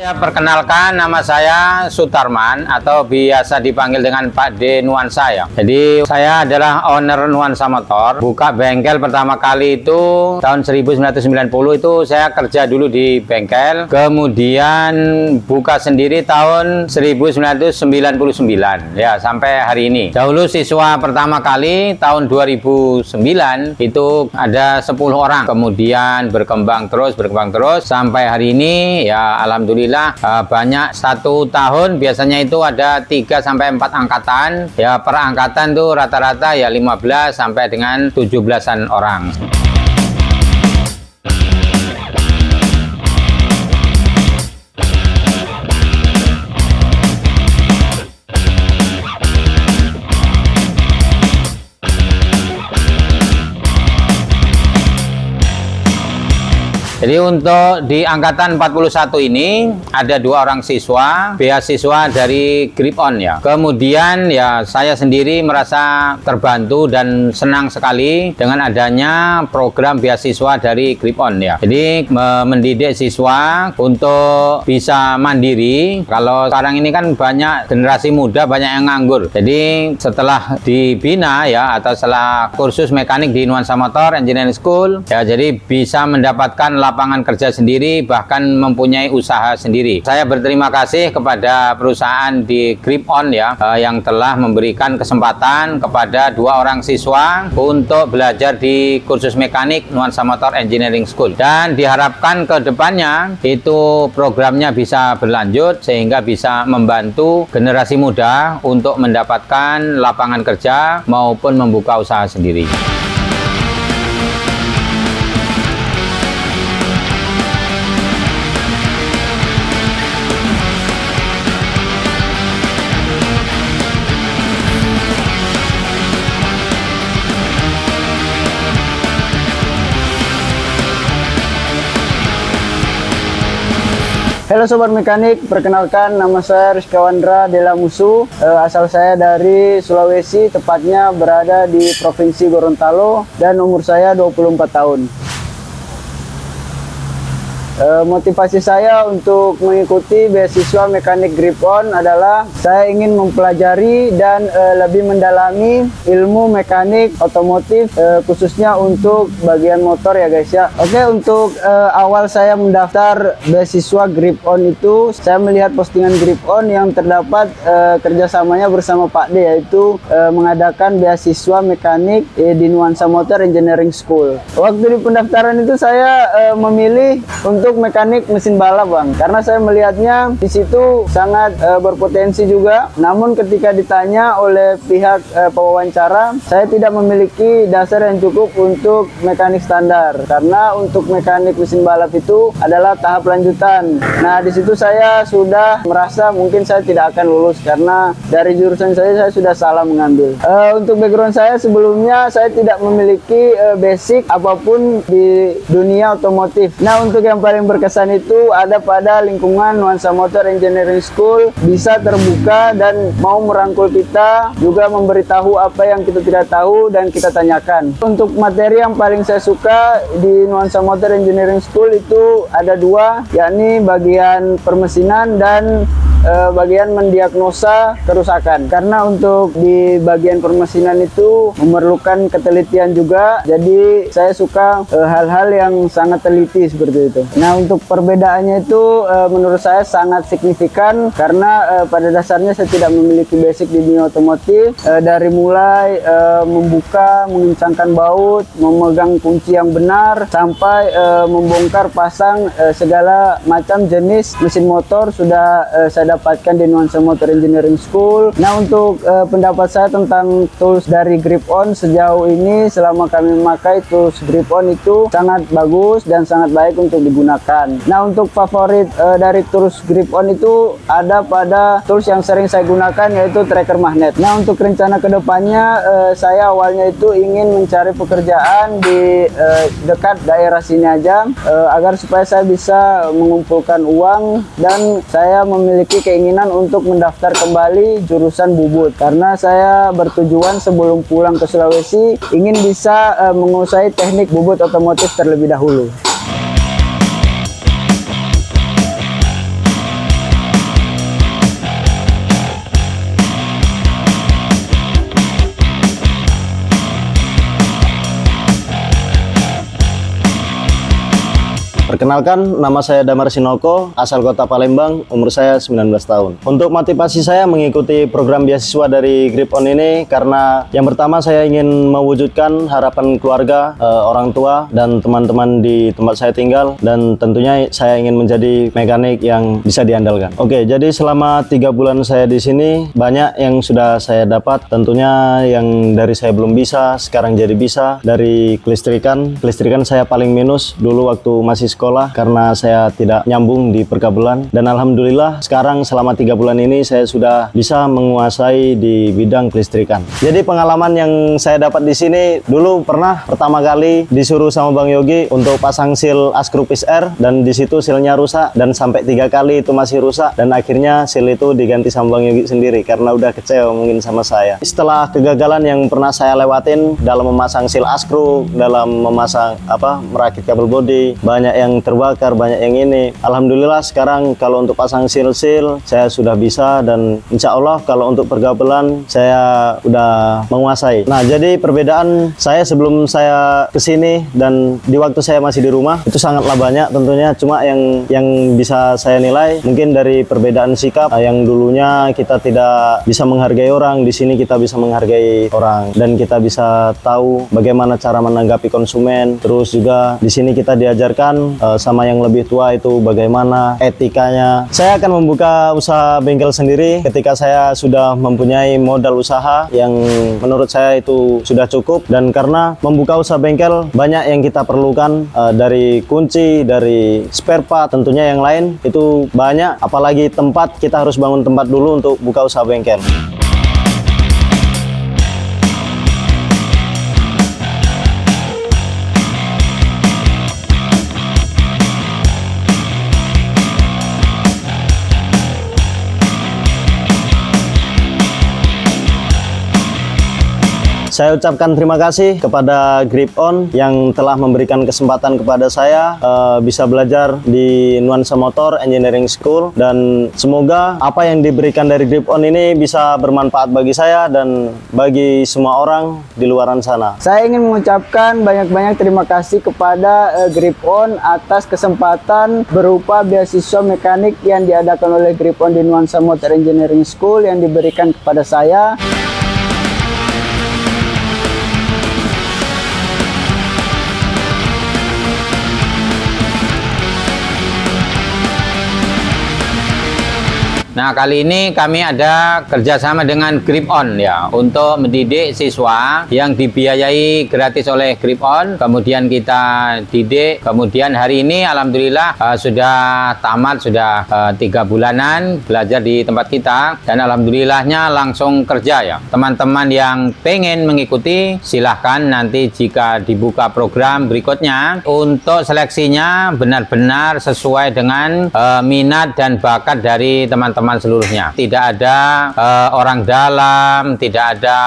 Ya, perkenalkan, nama saya Sutarman atau biasa dipanggil dengan Pak D Nuansa ya. Jadi saya adalah owner Nuansa Motor. Buka bengkel pertama kali itu tahun 1990, itu saya kerja dulu di bengkel. Kemudian buka sendiri tahun 1999 ya, sampai hari ini. Dahulu siswa pertama kali tahun 2009 itu ada 10 orang. Kemudian berkembang terus sampai hari ini ya, alhamdulillah banyak. 1 tahun biasanya itu ada 3 sampai 4 angkatan ya. Per angkatan tuh rata-rata ya 15 sampai dengan 17-an orang. Jadi untuk di angkatan 41 ini ada 2 orang siswa beasiswa dari Grip On ya. Kemudian ya saya sendiri merasa terbantu dan senang sekali dengan adanya program beasiswa dari Grip On ya. Jadi mendidik siswa untuk bisa mandiri. Kalau sekarang ini kan banyak generasi muda, banyak yang nganggur. Jadi setelah dibina ya, atau setelah kursus mekanik di Nuansa Motor Engineering School ya, jadi bisa mendapatkan lapangan kerja sendiri, bahkan mempunyai usaha sendiri. Saya berterima kasih kepada perusahaan di Grip On ya, yang telah memberikan kesempatan kepada 2 orang siswa untuk belajar di kursus mekanik Nuansa Motor Engineering School, dan diharapkan ke depannya itu programnya bisa berlanjut sehingga bisa membantu generasi muda untuk mendapatkan lapangan kerja maupun membuka usaha sendiri. Halo Sobat Mekanik, perkenalkan nama saya Rizkawandra Dela Musu. Asal saya dari Sulawesi, tepatnya berada di Provinsi Gorontalo, dan umur saya 24 tahun. Motivasi saya untuk mengikuti beasiswa mekanik Grip On adalah saya ingin mempelajari dan lebih mendalami ilmu mekanik otomotif, khususnya untuk bagian motor ya guys ya. Oke, untuk awal saya mendaftar beasiswa Grip On itu, saya melihat postingan Grip On yang terdapat kerjasamanya bersama Pak D, yaitu mengadakan beasiswa mekanik di Nuansa Motor Engineering School. Waktu di pendaftaran itu saya memilih untuk mekanik mesin balap bang, karena saya melihatnya di situ sangat berpotensi juga. Namun ketika ditanya oleh pihak pewawancara, saya tidak memiliki dasar yang cukup untuk mekanik standar, karena untuk mekanik mesin balap itu adalah tahap lanjutan. Nah, di situ saya sudah merasa mungkin saya tidak akan lulus karena dari jurusan saya sudah salah mengambil. Untuk background saya sebelumnya, saya tidak memiliki basic apapun di dunia otomotif. Nah, untuk yang paling berkesan itu ada pada lingkungan Nuansa Motor Engineering School, bisa terbuka dan mau merangkul kita, juga memberitahu apa yang kita tidak tahu dan kita tanyakan. Untuk materi yang paling saya suka di Nuansa Motor Engineering School itu ada 2, yakni bagian permesinan dan bagian mendiagnosa kerusakan. Karena untuk di bagian permesinan itu memerlukan ketelitian juga, jadi saya suka hal-hal yang sangat teliti seperti itu. Nah, untuk perbedaannya itu menurut saya sangat signifikan, karena pada dasarnya saya tidak memiliki basic di dunia otomotif, dari mulai membuka, mengencangkan baut, memegang kunci yang benar, sampai membongkar pasang segala macam jenis mesin motor sudah saya dapatkan di Nuansa Motor Engineering School. Nah, untuk pendapat saya tentang tools dari Grip On sejauh ini, selama kami memakai tools Grip On itu sangat bagus dan sangat baik untuk digunakan. Nah, untuk favorit dari tools Grip On itu ada pada tools yang sering saya gunakan, yaitu tracker magnet. Nah, untuk rencana kedepannya, saya awalnya itu ingin mencari pekerjaan di dekat daerah sini aja, agar supaya saya bisa mengumpulkan uang, dan saya memiliki keinginan untuk mendaftar kembali jurusan bubut, karena saya bertujuan sebelum pulang ke Sulawesi ingin bisa menguasai teknik bubut otomotif terlebih dahulu. Perkenalkan, nama saya Damar Sinoko, asal kota Palembang, umur saya 19 tahun. Untuk motivasi saya mengikuti program beasiswa dari Grip On ini karena yang pertama saya ingin mewujudkan harapan keluarga, orang tua, dan teman-teman di tempat saya tinggal, dan tentunya saya ingin menjadi mekanik yang bisa diandalkan. Oke, jadi selama 3 bulan saya di sini, banyak yang sudah saya dapat. Tentunya yang dari saya belum bisa, sekarang jadi bisa. Dari kelistrikan saya paling minus dulu waktu masih sekolah karena saya tidak nyambung di perkabelan, dan alhamdulillah sekarang selama 3 bulan ini saya sudah bisa menguasai di bidang kelistrikan. Jadi pengalaman yang saya dapat di sini, dulu pernah pertama kali disuruh sama Bang Yogi untuk pasang seal Askrupis R, dan di situ sealnya rusak, dan sampai 3 kali itu masih rusak, dan akhirnya seal itu diganti sama Bang Yogi sendiri karena udah kecewa mungkin sama saya. Setelah kegagalan yang pernah saya lewatin dalam memasang seal Askrup, dalam memasang merakit kabel bodi, banyak yang terbakar, banyak yang ini. Alhamdulillah sekarang kalau untuk pasang seal saya sudah bisa, dan insya Allah kalau untuk perkabelan saya udah menguasai. Nah, jadi perbedaan saya sebelum saya kesini dan di waktu saya masih di rumah itu sangatlah banyak tentunya. Cuma yang bisa saya nilai mungkin dari perbedaan sikap, yang dulunya kita tidak bisa menghargai orang, di sini kita bisa menghargai orang, dan kita bisa tahu bagaimana cara menanggapi konsumen. Terus juga di sini kita diajarkan sama yang lebih tua itu bagaimana etikanya. Saya akan membuka usaha bengkel sendiri ketika saya sudah mempunyai modal usaha yang menurut saya itu sudah cukup, dan karena membuka usaha bengkel banyak yang kita perlukan, dari kunci, dari spare part, tentunya yang lain itu banyak, apalagi tempat, kita harus bangun tempat dulu untuk buka usaha bengkel. Saya ucapkan terima kasih kepada Grip On yang telah memberikan kesempatan kepada saya bisa belajar di Nuansa Motor Engineering School, dan semoga apa yang diberikan dari Grip On ini bisa bermanfaat bagi saya dan bagi semua orang di luaran sana. Saya ingin mengucapkan banyak-banyak terima kasih kepada Grip On atas kesempatan berupa beasiswa mekanik yang diadakan oleh Grip On di Nuansa Motor Engineering School yang diberikan kepada saya. Nah, kali ini kami ada kerjasama dengan Grip On ya, untuk mendidik siswa yang dibiayai gratis oleh Grip On. Kemudian kita didik, kemudian hari ini alhamdulillah sudah tamat, sudah 3 bulanan belajar di tempat kita, dan alhamdulillahnya langsung kerja ya. Teman-teman yang pengen mengikuti silahkan, nanti jika dibuka program berikutnya, untuk seleksinya benar-benar sesuai dengan minat dan bakat dari teman-teman seluruhnya. Tidak ada orang dalam, tidak ada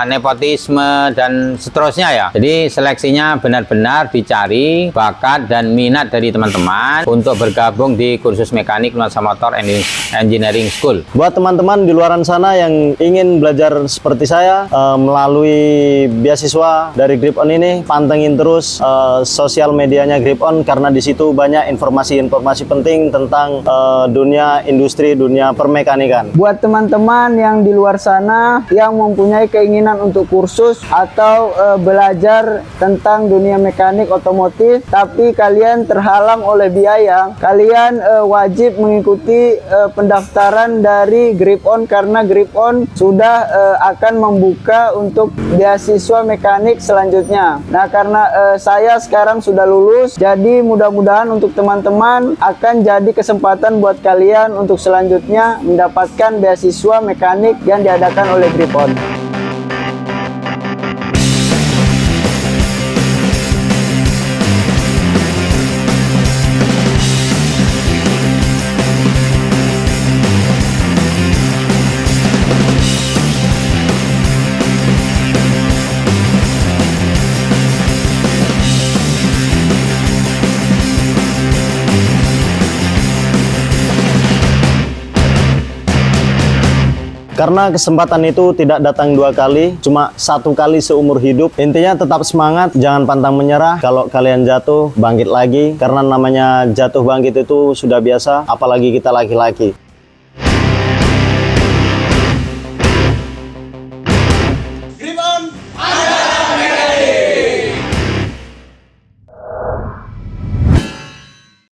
nepotisme dan seterusnya ya. Jadi seleksinya benar-benar dicari bakat dan minat dari teman-teman untuk bergabung di kursus mekanik Nuansa Motor Engineering School. Buat teman-teman di luaran sana yang ingin belajar seperti saya melalui beasiswa dari Grip On ini, pantengin terus sosial medianya Grip On, karena di situ banyak informasi-informasi penting tentang dunia industri, dunia permekanikan. Buat teman-teman yang di luar sana yang mempunyai keinginan untuk kursus atau belajar tentang dunia mekanik otomotif, tapi kalian terhalang oleh biaya, kalian wajib mengikuti pendaftaran dari Grip On, karena Grip On sudah akan membuka untuk beasiswa mekanik selanjutnya. Nah, karena saya sekarang sudah lulus, jadi mudah-mudahan untuk teman-teman akan jadi kesempatan buat kalian untuk selanjutnya mendapatkan beasiswa mekanik yang diadakan oleh Grip On. Karena kesempatan itu tidak datang 2 kali, cuma 1 kali seumur hidup. Intinya tetap semangat, jangan pantang menyerah. Kalau kalian jatuh, bangkit lagi. Karena namanya jatuh bangkit itu sudah biasa, apalagi kita laki-laki.